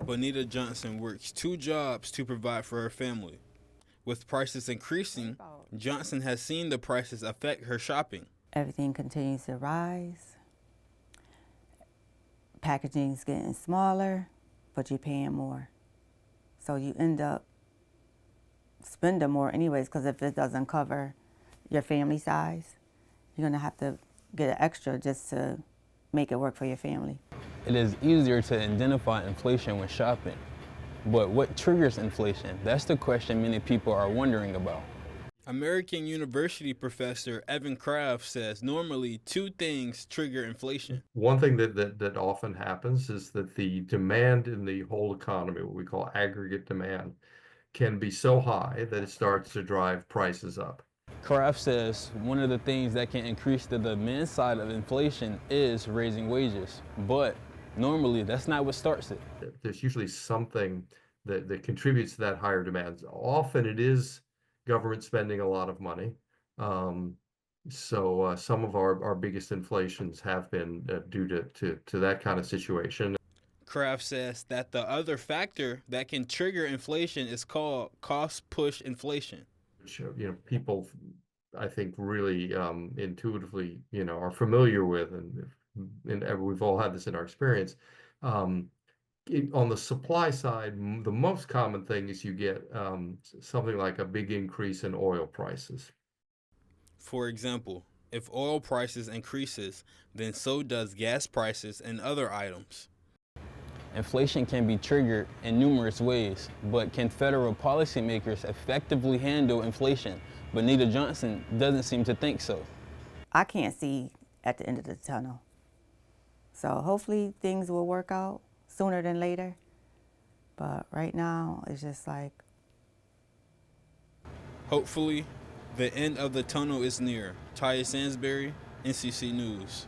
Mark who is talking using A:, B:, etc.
A: Bonita Johnson works 2 jobs to provide for her family. With prices increasing, Johnson has seen the prices affect her shopping.
B: Everything continues to rise. Packaging's getting smaller, but you're paying more. So you end up spending more anyways, because if it doesn't cover your family size, you're gonna have to get an extra just to make it work for your family.
C: It is easier to identify inflation when shopping. But what triggers inflation? That's the question many people are wondering about.
A: American University professor Evan Kraft says normally 2 things trigger inflation.
D: One thing that often happens is that the demand in the whole economy, what we call aggregate demand, can be so high that it starts to drive prices up.
C: Kraft says one of the things that can increase the demand side of inflation is raising wages. But normally that's not what starts it.
D: There's usually something that contributes to that higher demand. Often it is government spending a lot of money. So some of our biggest inflations have been due to that kind of situation.
A: Kraft says that the other factor that can trigger inflation is called cost-push inflation.
D: Which, people, I think, really intuitively, are familiar with, and we've all had this in our experience. On the supply side, the most common thing is you get something like a big increase in oil prices.
A: For example, if oil prices increases, then so does gas prices and other items.
C: Inflation can be triggered in numerous ways, but can federal policymakers effectively handle inflation? Bonita Johnson doesn't seem to think so.
B: I can't see at the end of the tunnel. So hopefully things will work out sooner than later. But right now, it's just like...
A: Hopefully, the end of the tunnel is near. Tyus Sansbury, NCC News.